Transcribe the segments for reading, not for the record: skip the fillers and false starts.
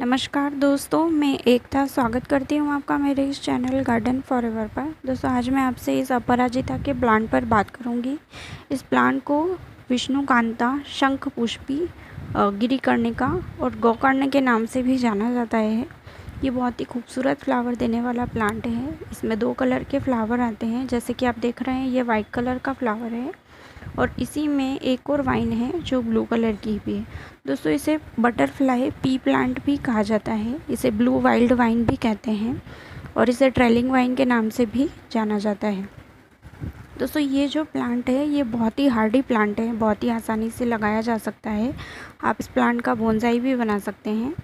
नमस्कार दोस्तों, मैं एकता स्वागत करती हूँ आपका मेरे इस चैनल गार्डन फॉरएवर पर। दोस्तों आज मैं आपसे इस अपराजिता के प्लांट पर बात करूँगी। इस प्लांट को विष्णुकांता, शंख पुष्पी, गिरिकर्णिका और गोकर्ण के नाम से भी जाना जाता है। ये बहुत ही खूबसूरत फ्लावर देने वाला प्लांट है। इसमें 2 कलर के फ्लावर आते हैं, जैसे कि आप देख रहे हैं ये वाइट कलर का फ्लावर है और इसी में एक और वाइन है जो ब्लू कलर की भी है। दोस्तों इसे बटरफ्लाई पी प्लांट भी कहा जाता है, इसे ब्लू वाइल्ड वाइन भी कहते हैं और इसे ट्रेलिंग वाइन के नाम से भी जाना जाता है। दोस्तों ये जो प्लांट है ये बहुत ही हार्डी प्लांट है, बहुत ही आसानी से लगाया जा सकता है। आप इस प्लांट का बोनसाई भी बना सकते हैं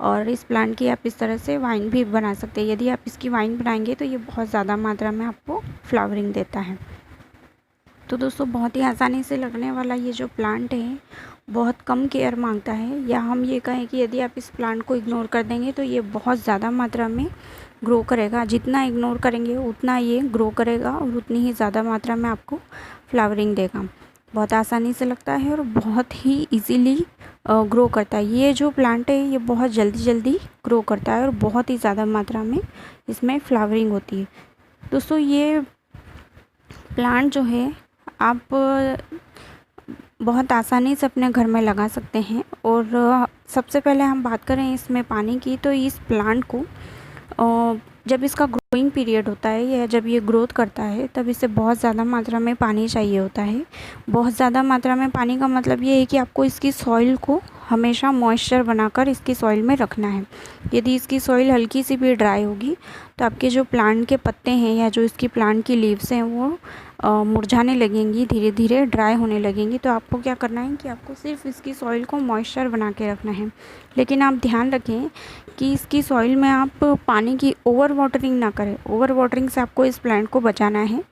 और इस प्लांट की आप इस तरह से वाइन भी बना सकते हैं। यदि आप इसकी वाइन बनाएंगे तो ये बहुत ज़्यादा मात्रा में आपको फ्लावरिंग देता है। तो दोस्तों बहुत ही आसानी से लगने वाला ये जो प्लांट है बहुत कम केयर मांगता है, या हम ये कहें कि यदि आप इस प्लांट को इग्नोर कर देंगे तो ये बहुत ज़्यादा मात्रा में ग्रो करेगा। जितना इग्नोर करेंगे उतना ये ग्रो करेगा और उतनी ही ज़्यादा मात्रा में आपको फ्लावरिंग देगा। बहुत आसानी से लगता है और बहुत ही इजीली ग्रो करता है। ये जो प्लांट है ये बहुत जल्दी ग्रो करता है और बहुत ही ज़्यादा मात्रा में इसमें फ्लावरिंग होती है। दोस्तों ये प्लांट जो है आप बहुत आसानी से अपने घर में लगा सकते हैं। और सबसे पहले हम बात करें इसमें पानी की, तो इस प्लांट को जब इसका ग्रोइंग पीरियड होता है या जब ये ग्रोथ करता है तब इसे बहुत ज़्यादा मात्रा में पानी चाहिए होता है। बहुत ज़्यादा मात्रा में पानी का मतलब ये है कि आपको इसकी सॉइल को हमेशा मॉइस्चर बनाकर इसकी सॉइल में रखना है। यदि इसकी सॉइल हल्की सी भी ड्राई होगी तो आपके जो प्लांट के पत्ते हैं या जो इसकी प्लांट की लीव्स हैं वो मुरझाने लगेंगी, धीरे धीरे ड्राई होने लगेंगी। तो आपको क्या करना है कि आपको सिर्फ इसकी सॉइल को मॉइस्चर बना के रखना है। लेकिन आप ध्यान रखें कि इसकी सॉइल में आप पानी की ओवर वाटरिंग ना करें। ओवर वाटरिंग से आपको इस प्लांट को बचाना है,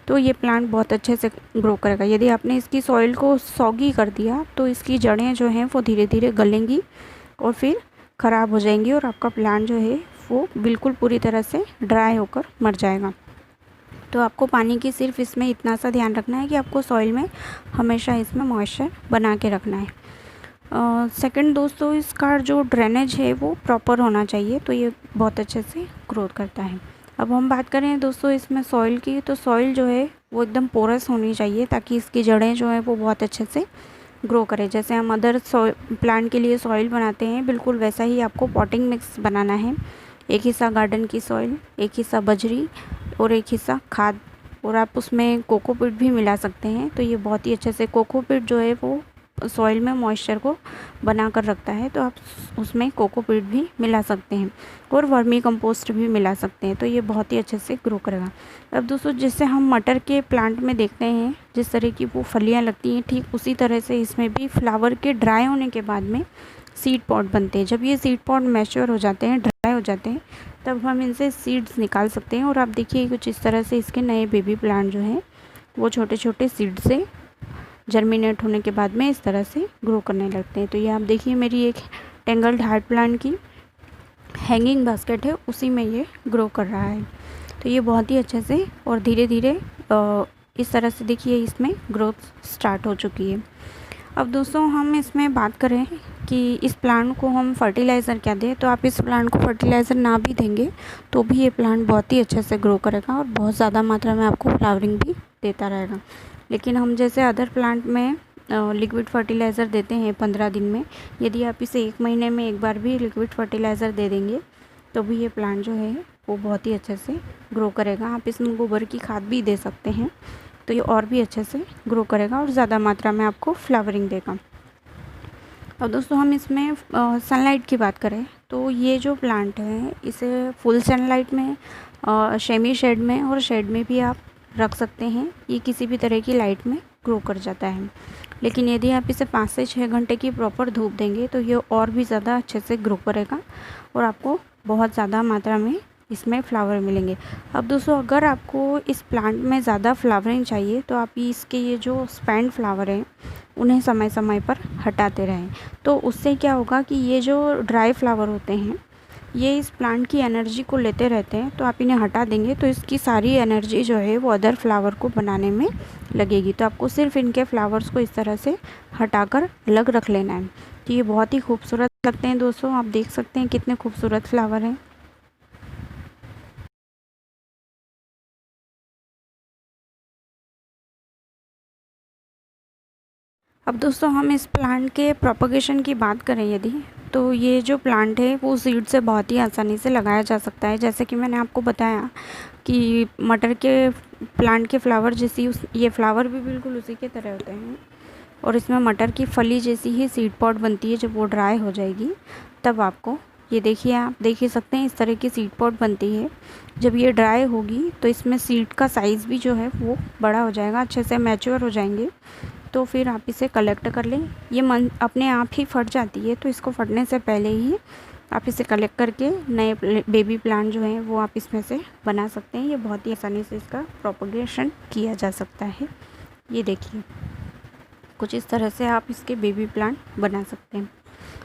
तो ये प्लांट बहुत अच्छे से ग्रो करेगा। यदि आपने इसकी सॉइल को सॉगी कर दिया तो इसकी जड़ें जो हैं वो धीरे धीरे गलेंगी और फिर ख़राब हो जाएंगी और आपका प्लांट जो है वो बिल्कुल पूरी तरह से ड्राई होकर मर जाएगा। तो आपको पानी की सिर्फ इसमें इतना सा ध्यान रखना है कि आपको सॉइल में हमेशा इसमें मॉइस्चर बना के रखना है। सेकंड दोस्तों इसका जो ड्रेनेज है वो प्रॉपर होना चाहिए, तो ये बहुत अच्छे से ग्रोथ करता है। अब हम बात करें दोस्तों इसमें सॉइल की, तो सॉइल जो है वो एकदम पोरस होनी चाहिए ताकि इसकी जड़ें जो हैं वो बहुत अच्छे से ग्रो करें। जैसे हम अदर प्लांट के लिए सॉइल बनाते हैं बिल्कुल वैसा ही आपको पॉटिंग मिक्स बनाना है। एक हिस्सा गार्डन की सॉइल, एक हिस्सा बजरी और एक हिस्सा खाद, और आप उसमें कोकोपीट भी मिला सकते हैं। तो ये बहुत ही अच्छे से कोकोपीट जो है वो सॉइल में मॉइस्चर को बना कर रखता है, तो आप उसमें कोकोपीट भी मिला सकते हैं और वर्मी कंपोस्ट भी मिला सकते हैं। तो ये बहुत ही अच्छे से ग्रो करेगा। अब दोस्तों जैसे हम मटर के प्लांट में देखते हैं जिस तरह की वो फलियाँ लगती हैं, ठीक उसी तरह से इसमें भी फ्लावर के ड्राई होने के बाद में सीड पॉट बनते हैं। जब ये सीड पॉट मैच्योर हो जाते हैं, ड्राई हो जाते हैं, तब हम इनसे सीड्स निकाल सकते हैं। और आप देखिए कुछ इस तरह से इसके नए बेबी प्लांट जो हैं वो छोटे छोटे सीड से जर्मिनेट होने के बाद में इस तरह से ग्रो करने लगते हैं। तो ये आप देखिए मेरी एक टेंगल्ड हार्ट प्लांट की हैंगिंग बास्केट है, उसी में ये ग्रो कर रहा है। तो ये बहुत ही अच्छे से और धीरे धीरे इस तरह से देखिए इसमें ग्रोथ स्टार्ट हो चुकी है। अब दोस्तों हम इसमें बात करें कि इस प्लांट को हम फर्टिलाइज़र क्या दें, तो आप इस प्लांट को फर्टिलाइज़र ना भी देंगे तो भी ये प्लांट बहुत ही अच्छे से ग्रो करेगा और बहुत ज़्यादा मात्रा में आपको फ्लावरिंग भी देता रहेगा। लेकिन हम जैसे अदर प्लांट में लिक्विड फर्टिलाइज़र देते हैं 15 दिन में, यदि आप इसे 1 महीने में एक बार भी लिक्विड फर्टिलाइज़र दे देंगे तो भी ये प्लांट जो है वो बहुत ही अच्छे से ग्रो करेगा। आप इसमें गोबर की खाद भी दे सकते हैं, तो ये और भी अच्छे से ग्रो करेगा और ज़्यादा मात्रा में आपको फ्लावरिंग देगा। अब दोस्तों हम इसमें सनलाइट की बात करें तो ये जो प्लांट है इसे फुल सनलाइट में, सेमी शेड में और शेड में भी आप रख सकते हैं। ये किसी भी तरह की लाइट में ग्रो कर जाता है। लेकिन यदि आप इसे 5 से 6 घंटे की प्रॉपर धूप देंगे तो ये और भी ज़्यादा अच्छे से ग्रो करेगा और आपको बहुत ज़्यादा मात्रा में इसमें फ्लावर मिलेंगे। अब दोस्तों अगर आपको इस प्लांट में ज़्यादा फ्लावरिंग चाहिए तो आप इसके ये जो स्पैंड फ्लावर हैं उन्हें समय समय पर हटाते रहें। तो उससे क्या होगा कि ये जो ड्राई फ्लावर होते हैं ये इस प्लांट की एनर्जी को लेते रहते हैं, तो आप इन्हें हटा देंगे तो इसकी सारी एनर्जी जो है वो अदर फ्लावर को बनाने में लगेगी। तो आपको सिर्फ इनके फ्लावर्स को इस तरह से हटाकर अलग रख लेना है। तो ये बहुत ही खूबसूरत लगते हैं दोस्तों, आप देख सकते हैं कितने खूबसूरत फ्लावर हैं। अब दोस्तों हम इस प्लांट के प्रोपगेशन की बात करें यदि, तो ये जो प्लांट है वो सीड से बहुत ही आसानी से लगाया जा सकता है। जैसे कि मैंने आपको बताया कि मटर के प्लांट के फ्लावर जैसी ये फ्लावर भी बिल्कुल उसी के तरह होते हैं, और इसमें मटर की फली जैसी ही सीड पॉड बनती है। जब वो ड्राई हो जाएगी तब आपको ये देखिए, आप देख ही सकते हैं इस तरह की सीड पॉड बनती है। जब ये ड्राई होगी तो इसमें सीड का साइज़ भी जो है वो बड़ा हो जाएगा, अच्छे से मैच्योर हो जाएंगे। तो फिर आप इसे कलेक्ट कर लें। ये अपने आप ही फट जाती है, तो इसको फटने से पहले ही आप इसे कलेक्ट करके नए बेबी प्लांट जो हैं वो आप इसमें से बना सकते हैं। ये बहुत ही आसानी से इसका प्रोपगेशन किया जा सकता है। ये देखिए कुछ इस तरह से आप इसके बेबी प्लांट बना सकते हैं।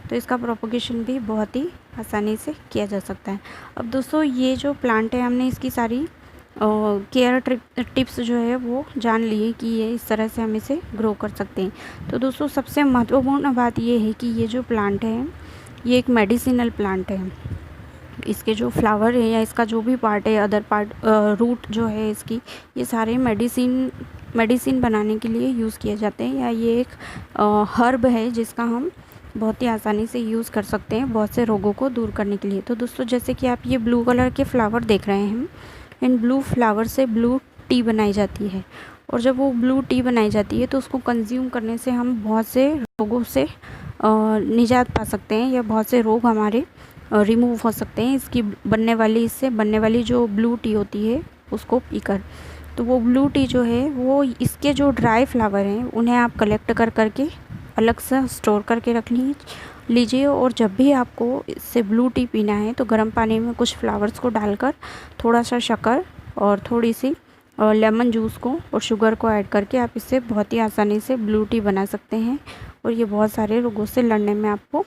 तो इसका प्रोपगेशन भी बहुत ही आसानी से किया जा सकता है। अब दोस्तों ये जो प्लांट है, हमने इसकी सारी केयर टिप्स जो है वो जान लिए कि ये इस तरह से हम इसे ग्रो कर सकते हैं। तो दोस्तों सबसे महत्वपूर्ण बात ये है कि ये जो प्लांट है ये एक मेडिसिनल प्लांट है। इसके जो फ्लावर है या इसका जो भी पार्ट है, अदर पार्ट, रूट जो है इसकी, ये सारे मेडिसिन बनाने के लिए यूज़ किए जाते हैं। या ये एक हर्ब है जिसका हम बहुत ही आसानी से यूज़ कर सकते हैं बहुत से रोगों को दूर करने के लिए। तो दोस्तों जैसे कि आप ये ब्लू कलर के फ्लावर देख रहे हैं, इन ब्लू फ्लावर से ब्लू टी बनाई जाती है, और जब वो ब्लू टी बनाई जाती है तो उसको कंज्यूम करने से हम बहुत से रोगों से निजात पा सकते हैं, या बहुत से रोग हमारे रिमूव हो सकते हैं इससे बनने वाली जो ब्लू टी होती है उसको पीकर। तो वो ब्लू टी जो है वो इसके जो ड्राई फ्लावर हैं उन्हें आप कलेक्ट कर करके अलग से स्टोर करके रख लीजिए, और जब भी आपको इससे ब्लू टी पीना है तो गर्म पानी में कुछ फ्लावर्स को डालकर थोड़ा सा शक्कर और थोड़ी सी लेमन जूस को और शुगर को ऐड करके आप इससे बहुत ही आसानी से ब्लू टी बना सकते हैं, और ये बहुत सारे रोगों से लड़ने में आपको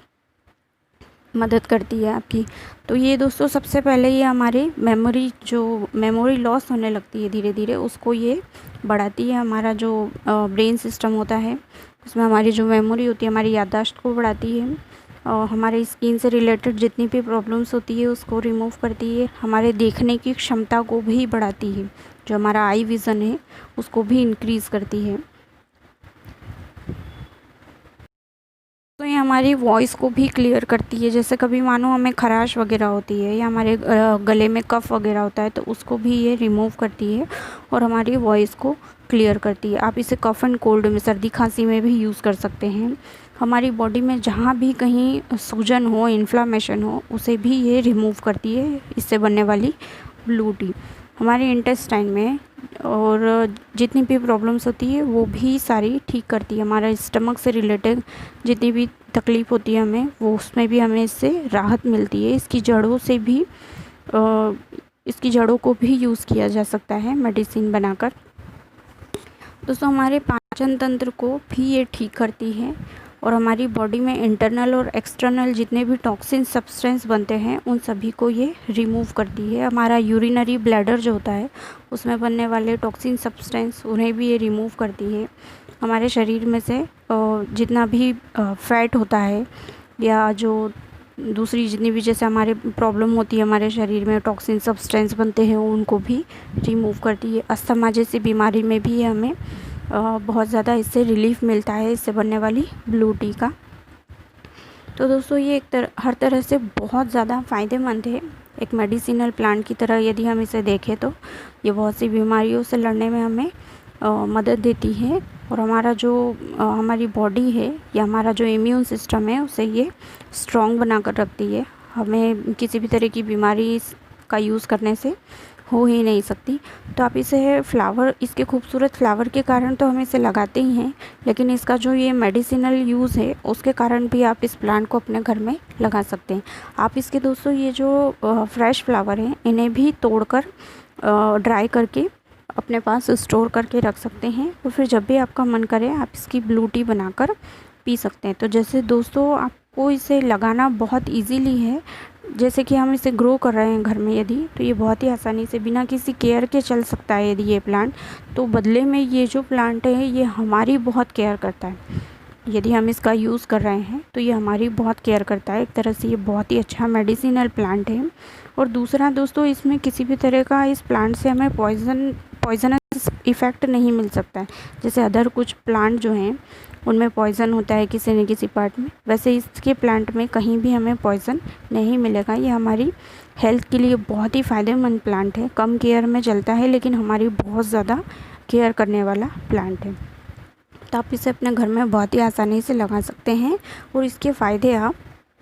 मदद करती है आपकी। तो ये दोस्तों सबसे पहले ये हमारी मेमोरी लॉस होने लगती है धीरे धीरे, उसको ये बढ़ाती है। हमारा जो ब्रेन सिस्टम होता है उसमें हमारी जो मेमोरी होती है, हमारी याददाश्त को बढ़ाती है, और हमारे स्किन से रिलेटेड जितनी भी प्रॉब्लम्स होती है उसको रिमूव करती है। हमारे देखने की क्षमता को भी बढ़ाती है, जो हमारा आई विज़न है उसको भी इंक्रीज़ करती है। तो ये हमारी वॉइस को भी क्लियर करती है। जैसे कभी मानो हमें खराश वगैरह होती है या हमारे गले में कफ वगैरह होता है, तो उसको भी ये रिमूव करती है और हमारी वॉइस को क्लियर करती है। आप इसे कफ एंड कोल्ड में, सर्दी खांसी में भी यूज़ कर सकते हैं। हमारी बॉडी में जहाँ भी कहीं सूजन हो, इन्फ्लामेशन हो, उसे भी ये रिमूव करती है इससे बनने वाली ब्लू टी। हमारे इंटेस्टाइन में और जितनी भी प्रॉब्लम्स होती है वो भी सारी ठीक करती है। हमारा स्टमक से रिलेटेड जितनी भी तकलीफ़ होती है हमें, वो उसमें भी हमें इससे राहत मिलती है। इसकी जड़ों को भी यूज़ किया जा सकता है मेडिसिन बनाकर। दोस्तों हमारे पाचन तंत्र को भी ये ठीक करती है, और हमारी बॉडी में इंटरनल और एक्सटर्नल जितने भी टॉक्सिन सब्सटेंस बनते हैं उन सभी को ये रिमूव करती है। हमारा यूरिनरी ब्लैडर जो होता है उसमें बनने वाले टॉक्सिन सब्सटेंस, उन्हें भी ये रिमूव करती है। हमारे शरीर में से जितना भी फैट होता है या जो दूसरी जितनी भी जैसे हमारे प्रॉब्लम होती है हमारे शरीर में टॉक्सिन सब्सटेंस बनते हैं उनको भी रिमूव करती है। अस्थमा जैसी बीमारी में भी हमें बहुत ज़्यादा इससे रिलीफ मिलता है, इससे बनने वाली ब्लू टी का। तो दोस्तों ये हर तरह से बहुत ज़्यादा फ़ायदेमंद है। एक मेडिसिनल प्लांट की तरह यदि हम इसे देखें तो ये बहुत सी बीमारियों से लड़ने में हमें मदद देती है, और हमारी बॉडी है या हमारा जो इम्यून सिस्टम है उसे ये स्ट्रॉन्ग बना कर रखती है। हमें किसी भी तरह की बीमारी का यूज़ करने से हो ही नहीं सकती। तो आप इसके खूबसूरत फ्लावर के कारण तो हम इसे लगाते ही हैं, लेकिन इसका जो ये मेडिसिनल यूज़ है उसके कारण भी आप इस प्लांट को अपने घर में लगा सकते हैं। आप इसके दोस्तों ये जो फ्रेश फ्लावर हैं इन्हें भी तोड़कर ड्राई करके अपने पास स्टोर करके रख सकते हैं, और फिर जब भी आपका मन करे आप इसकी ब्लू टी बनाकर पी सकते हैं। तो जैसे दोस्तों आपको इसे लगाना बहुत इजीली है, जैसे कि हम इसे ग्रो कर रहे हैं घर में यदि, तो ये बहुत ही आसानी से बिना किसी केयर के चल सकता है यदि ये प्लांट। तो बदले में ये जो प्लांट है ये हमारी बहुत केयर करता है। यदि हम इसका यूज़ कर रहे हैं तो ये हमारी बहुत केयर करता है। एक तरह से ये बहुत ही अच्छा मेडिसिनल प्लांट है। और दूसरा दोस्तों, इसमें किसी भी तरह का इस प्लांट से हमें पॉइजनस इफ़ेक्ट नहीं मिल सकता है। जैसे अदर कुछ प्लांट जो हैं उनमें पॉइज़न होता है किसी न किसी पार्ट में, वैसे इसके प्लांट में कहीं भी हमें पॉइज़न नहीं मिलेगा। ये हमारी हेल्थ के लिए बहुत ही फ़ायदेमंद प्लांट है। कम केयर में चलता है लेकिन हमारी बहुत ज़्यादा केयर करने वाला प्लांट है। तो आप इसे अपने घर में बहुत ही आसानी से लगा सकते हैं और इसके फ़ायदे आप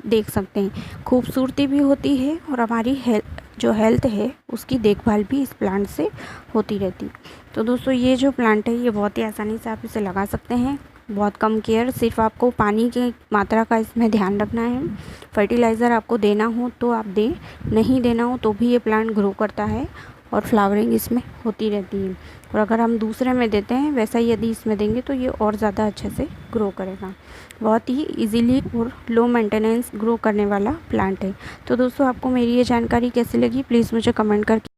देख सकते हैं। खूबसूरती भी होती है और हमारी हेल्थ है उसकी देखभाल भी इस प्लांट से होती रहती है। तो दोस्तों, ये जो प्लांट है ये बहुत ही आसानी से आप इसे लगा सकते हैं। बहुत कम केयर, सिर्फ आपको पानी की मात्रा का इसमें ध्यान रखना है। फर्टिलाइज़र आपको देना हो तो आप दें, नहीं देना हो तो भी ये प्लांट ग्रो करता है और फ्लावरिंग इसमें होती रहती है। और अगर हम दूसरे में देते हैं वैसा ही यदि इसमें देंगे तो ये और ज़्यादा अच्छे से ग्रो करेगा। बहुत ही इजीली और लो मेंटेनेंस ग्रो करने वाला प्लांट है। तो दोस्तों, आपको मेरी ये जानकारी कैसी लगी प्लीज़ मुझे कमेंट करके